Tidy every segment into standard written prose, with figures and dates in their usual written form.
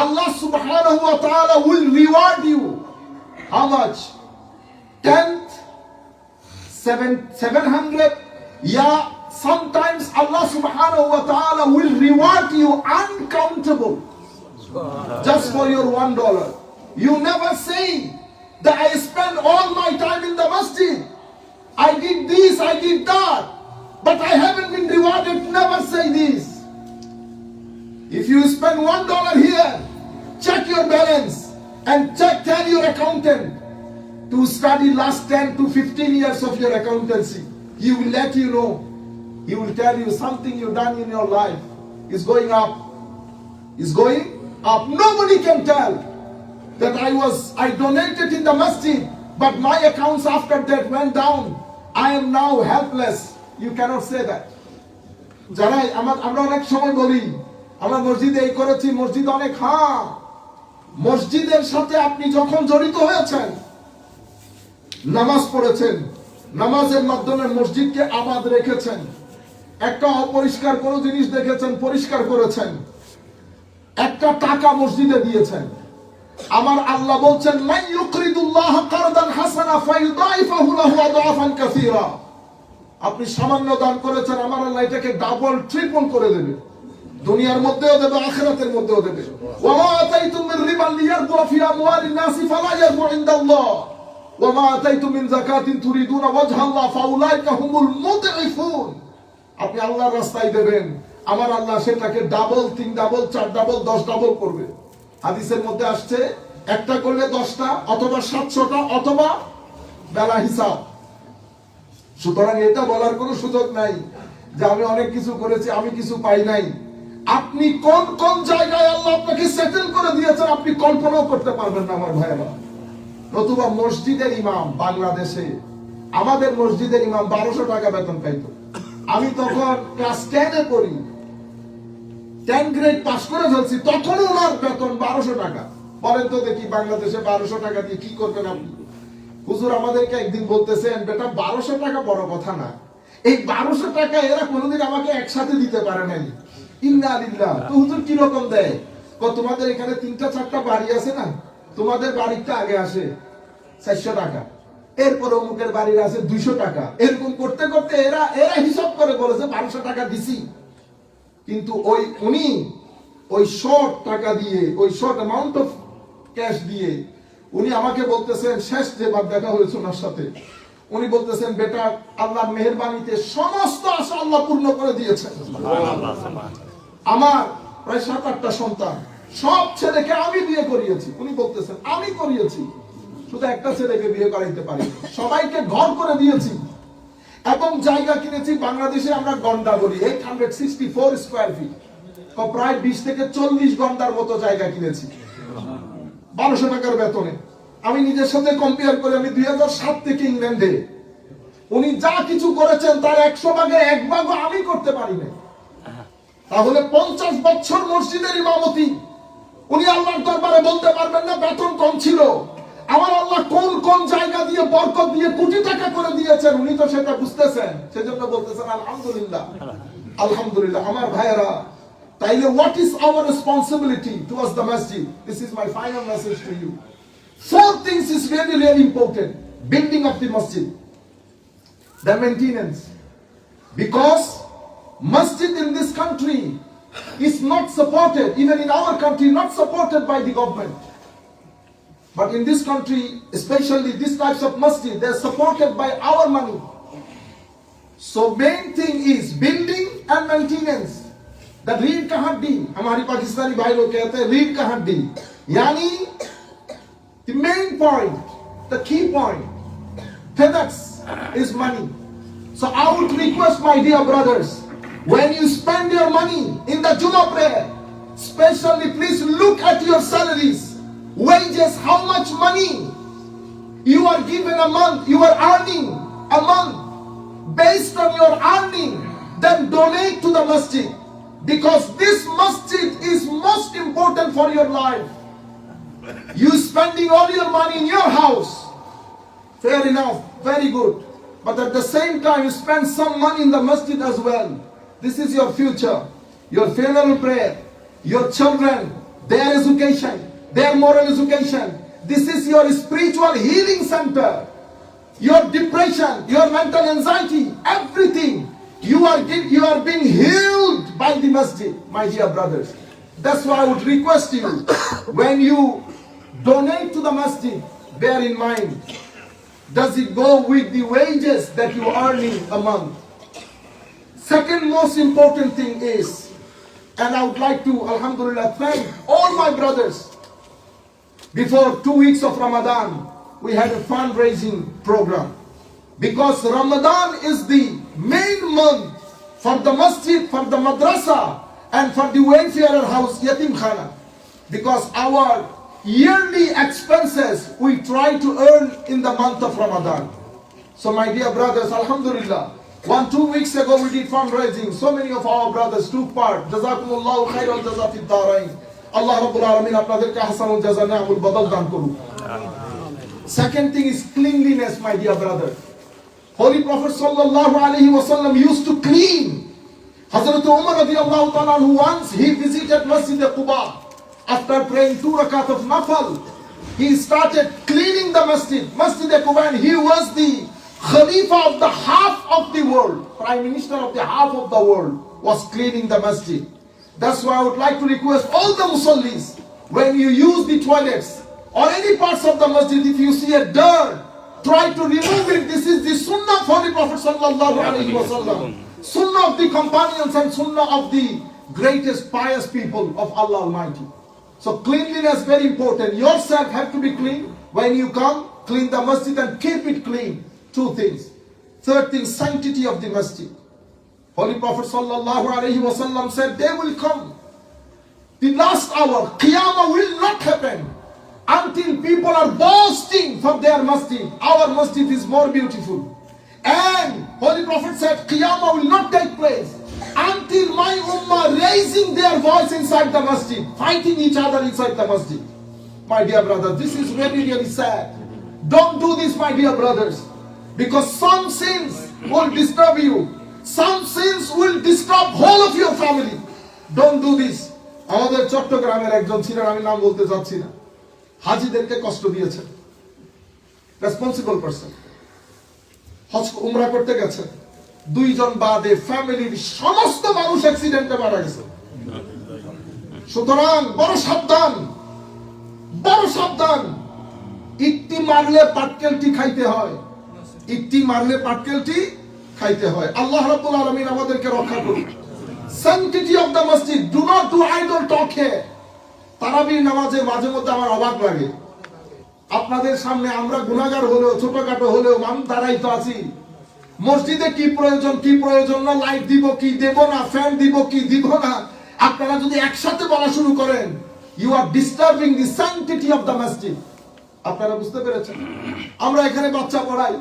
Allah subhanahu wa ta'ala will reward you. How much? 10th, 700. Yeah, sometimes Allah subhanahu wa ta'ala will reward you uncountable. Just for your $1. You never say that I spent all my time in the masjid. I did this, I did that, but I haven't been rewarded. Never say this. If you spend $1 here, check your balance and tell your accountant to study last 10 to 15 years of your accountancy. He will let you know. He will tell you something you've done in your life is going up. Is going up. Nobody can tell that I donated in the masjid, but my accounts after that went down. I am now helpless. You cannot say that. যারা আমরা অনেক সময় বলি আমরা মসজিদে এই করেছি, মসজিদ অনেক, হ্যাঁ, মসজিদের সাথে আপনি যখন জড়িত হয়েছেন, নামাজ পড়েছেন, নামাজের মাধ্যমে মসজিদকে আবাদ রেখেছেন, একটা অপরিষ্কার কোন জিনিস দেখেছেন, পরিষ্কার করেছেন, একটা টাকা মসজিদে দিয়েছেন, আমার আল্লাহ বলছেন মান ইউকরিদুল্লাহ কারদান হাসানা ফায়ুদাইফাহু লাহু আদাফান কাসীরা। আপনি সামান্য দান করেছেন, আমার আল্লাহ এটাকে ডাবল ট্রিপল করে দেবে, দুনিয়ার মধ্যেও দেবে, আখিরাতের মধ্যেও দেবে। ওয়া মা আতাইতুম মির রিবান লিয়ারবু ফি আমওয়ালিন নাসি ফালা ইয়ারবু ইনদাল্লাহ ওয়া মা আতাইতুম মিন যাকাতিন তুরিদুনা ওয়াজহাল্লাহ ফাউলাইকা হুমুল মুদঈফুন। আপনি আল্লাহর রাস্তায় দেবেন, আমার আল্লাহ সেটাকে ডাবল, 3 ডাবল, 4 ডাবল, 10 ডাবল করবে। হাদিসের মধ্যে আসছে একটা করলে 10টা অথবা 700টা অথবা বেলা হিসাব। সুতরাং এটা বলার কোনো সুযোগ নাই যে আমি অনেক কিছু করেছি, আমি কিছু পাই নাই। আপনি কোন কোন জায়গায় আল্লাহ আপনাকে সেটেল করে দিয়েছেন আপনি কল্পনাও করতে পারবেন না আমার ভাইরা। নতুবা মসজিদের ইমাম বাংলাদেশে, আমাদের মসজিদের ইমাম 1200 টাকা বেতন পাইতো। আমি তখন ক্লাস 10 এ পড়ি, 10 গ্রেড পাস করে ফেলছি, তখন ওনার বেতন 1200 টাকা। বলেন তো দেখি বাংলাদেশে 1200 টাকা দিয়ে কি করবেন আপনি? হুজুর আমাদেরকে একদিন বলতেছেন, বেটা 1200 টাকা বড় কথা না, এই 1200 টাকা এরা কোনোদিন আমাকে একসাথে দিতে পারে নাই। ইন্না লিল্লাহ। তো হুজুর কি রকম দেয়? তোমাদের এখানে 3টা 4টা বাড়ি আছে না, তোমাদের বাড়িটা আগে আসে 400 টাকা, এরপর অমুকের বাড়ির আছে 200 টাকা, এরকম করতে করতে এরা হিসাব করে বলেছে 1200 টাকা দিছি। কিন্তু উনি ওই শর্ট টাকা দিয়ে, ওই শর্ট অ্যামাউন্ট অফ ক্যাশ দিয়ে উনি আমাকে বলতেছেন, শেষ যেবার দেখা হয়েছে ওনার সাথে, উনি বলতেছেন, বেটা আল্লাহর মেহেরবানিতে সমস্ত আশা আল্লাহ পূর্ণ করে দিয়েছেন। আমার প্রায় 7-8টা সন্তান, সব ছেলেকে আমি বিয়ে করিয়েছি। উনি বলতেছেন আমি করিয়েছি, শুধু একটা ছেলেকে বিয়ে করাইতে পারি, সবাইকে ঘর করে দিয়েছি এবং জায়গা কিনেছি। বাংলাদেশে আমরা গন্ডা বলি 864 স্কয়ার ফিট, প্রায় 20 থেকে 40 গন্ডার মতো জায়গা কিনেছি 1200 টাকার বেতনে। আমি নিজের সাথে কম্পেয়ার করে, আমি 2007 থেকে ইংল্যান্ডে, উনি যা কিছু করেছেন তার 100 ভাগের 1 ভাগও আমি করতে পারি না। তাহলে 50 বছর মসজিদের ইমামতি, উনি আল্লাহর দরবারে বলতে পারবেন না বেতন কম ছিল। আমার আল্লাহ কোন কোন জায়গা দিয়ে বরকত দিয়ে কোটি টাকা করে দিয়েছেন, উনি তো সেটা বুঝতেছেন, সেজন্য বলতেছেন আলহামদুলিল্লাহ, আলহামদুলিল্লাহ। আমার ভাইয়েরা, তাইলে what is our responsibility towards the masjid? This is my final message to you. 4 things is really, really important. Building of the masjid, the maintenance, because masjid in this country is not supported, even in our country, not supported by the government. But in this country, especially these types of masjid, they are supported by our money. So main thing is building and maintenance. The रीढ़ का हड्डी, हमारी पाकिस्तानी भाई लोग कहते हैं रीढ़ का हड्डी, यानी the main point, the key point, that is money. So I would request my dear brothers, when you spend your money in the Jummah prayer, especially please look at your salaries, wages, how much money you are given a month, you are earning a month. Based on your earning, then donate to the masjid, because this masjid is most important for your life. You spending all your money in your house, fair enough, very good, but at the same time you spend some money in the masjid as well. This is your future, your funeral prayer, your children, their education, their moral education. This is your spiritual healing center. Your depression, your mental anxiety, everything. You are being healed by the masjid, my dear brothers. That's why I would request you, when you donate to the masjid, bear in mind, does it go with the wages that you are earning a month? Second most important thing is, and I would like to, alhamdulillah, thank all my brothers. Before 2 weeks of Ramadan, we had a fundraising program. Because Ramadan is the main month for the masjid, for the madrasa, and for the welfare house, Yatim Khana. Because our yearly expenses we try to earn in the month of Ramadan. So my dear brothers, alhamdulillah, 2 weeks ago we did fundraising. So many of our brothers took part. Jazakumullahu khairal jaza fid darain. Allah Rabbul Alamin আপনাদেরকে হাসানুল জাযা নিয়ামুল বদল দান করুন। Second thing is cleanliness, my dear brother. Holy Prophet sallallahu alaihi wasallam used to clean. Hazrat Umar radiyallahu ta'ala anhu, once he visited Masjid Quba. After praying 2 rakat of nafal, he started cleaning the masjid, Masjid Quba, and he was the Khalifa of the half of the world, Prime Minister of the half of the world, was cleaning the masjid. That's why I would like to request all the musallis, when you use the toilets or any parts of the masjid, if you see a dirt, try to remove it. This is the sunnah of Holy Prophet sallallahu alaihi wasallam, sunnah of the companions and sunnah of the greatest pious people of Allah Almighty. So cleanliness very important. Yourself have to be clean. When you come, clean the masjid and keep it clean. 2 things. Third thing, sanctity of the masjid. Holy Prophet sallallahu alaihi wasallam said, they will come. The last hour, Qiyamah will not happen until people are boasting for their masjid. Our masjid is more beautiful. And Holy Prophet said, Qiyamah will not take place until my ummah raising their voice inside the masjid, fighting each other inside the masjid. My dear brother, this is really, really sad. Don't do this, my dear brothers, because some sins will disturb you. Some sins will disturb whole of your family. Don't do this. আমাদের চট্টগ্রামের একজন ছিলেন, আমি নাম বলতে চাচ্ছি না, হাজিদেরকে কষ্ট দিয়েছেন, রেসপন্সিবল পারসন, হজ উমরা করতে গেছেন, 2 জন বাদে ফ্যামিলির সমস্ত মানুষ অ্যাক্সিডেন্টে মারা গেছে। সুতরাং বড় সাবধান, বড় সাবধান। ইট্টি মারলে পাটকেলটি খাইতে হয়, ইট্টি মারলে পাটকেলটি খাইতে হয়। আল্লাহ রাব্বুল আলামিন আমাদেরকে রক্ষা করুন। Sanctity of the masjid. Do not do idle talk here. তারাবির নামাজে মাঝে মধ্যে আমার অবাক লাগে। আপনাদের সামনে আমরা গুনাহগার হলেও, ছোটখাটো হলেও আমি দাঁড়াই তো আছি। মসজিদে কি প্রয়োজন না, লাইট দিব কি দেব না, ফ্যান দিব কি দিব না, আপনারা যদি একসাথে বলা শুরু করেন, you are disturbing the sanctity of the masjid. আপনারা বুঝতে পেরেছেন? আমরা এখানে বাচ্চা পড়াই,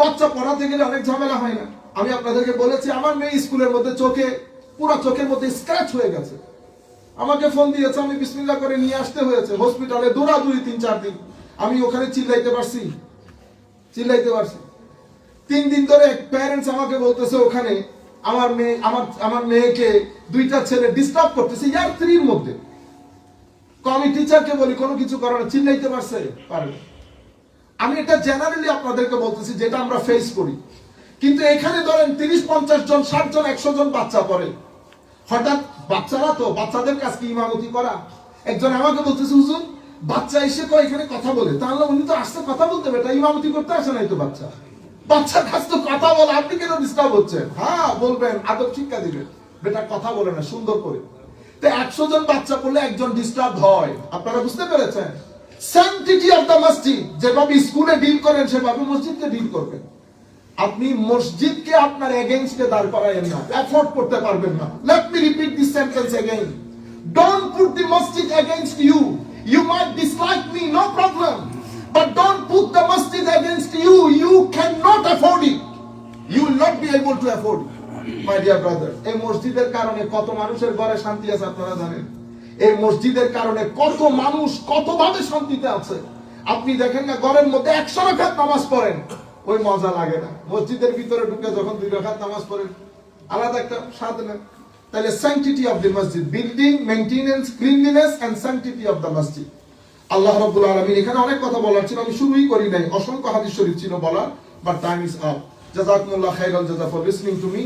বাচ্চা পড়াতে গেলে অনেক ঝামেলা হয় না? আমি আপনাদেরকে বলেছি, আমার মেয়ে স্কুলের মধ্যে পুরো চোখের মধ্যে স্ক্র্যাচ হয়ে গেছে। আমাকে ফোন দিয়েছে, আমি বিসমিল্লাহ করে নিয়ে আসতে হয়েছে হসপিটালে, দৌড়াদৌড়ি 3-4 দিন। আমি ওখানে চিল্লাইতে পারছি। 3 দিন ধরে এক প্যারেন্টস আমাকে বলতেছে, ওখানে আমার মেয়েকে 2টা ছেলে ডিস্টার্ব করতেছে ইয়ার 3 এর মধ্যে। আমি টিচারকে বলি কোনো কিছু করে না, চিল্লাইতে পারে। আমি এটা জেনারেলি আপনাদেরকে বলতেছি, যেটা আমরা ফেস করি। কিন্তু এখানে ধরেন 30-50 জন, 60 জন, 100 জন বাচ্চা পড়ে। হঠাৎ বাচ্চারা তো, বাচ্চাদের কাজ কি ইমামতি করা? একজন আমাকে বলতেছে, হুজুর বাচ্চা এসে এখানে কথা বলে, তাহলে উনি তো আসতে কথা বলতে হবে, এটা ইমামতি করতে আসে নাই তো বাচ্চার কাছ তো কথা বলে, আপনি কেন ডিস্টার্ব হচ্ছেন? হ্যাঁ বলবেন, আদব শিক্ষা দিবেন, বেটা কথা বলে না সুন্দর করে। তো 100 জন বাচ্চা পড়লে একজন ডিস্টার্ব হয়। আপনারা বুঝতে পেরেছেন? স্যাংটিটি অফ দ্য মসজিদ, যেভাবে স্কুলে ডিল করেন সেভাবে মসজিদকে ডিল করবেন। আপনি মসজিদকে আপনার এগেইনস্টে দাঁড় করায়েন না, এফোর্ড করতে পারবেন না। Let me repeat this sentence again, don't put the মসজিদ against you. You might dislike me, no problem, but don't put the মসজিদ against you. You can not afford it, you will not be able to afford it. My dear brother, এই মসজিদের কারণে কত মানুষের ঘরে শান্তি আছে আপনারা জানেন? এই মসজিদের কারণে কত মানুষ কতভাবে শান্তিতে আছে। আপনি দেখেন না, ঘরের মধ্যে 100 রাকাত নামাজ পড়েন, ওই মজা লাগে না। মসজিদের ভিতরে ঢুকে যখন 2 রাকাত নামাজ পড়েন, আলাদা একটা স্বাদ না। তাহলে sanctity of the masjid, building, maintenance, cleanliness and sanctity of the masjid. আল্লাহ রাব্বুল আলামিন, এখানে অনেক কথা বলার ছিল, আমি শুরুই করি নাই, অসংখ্য হাদিস শরীফ ছিল বলার, but time is up. জাযাকুমুল্লাহ chiral জাযা for listening to me.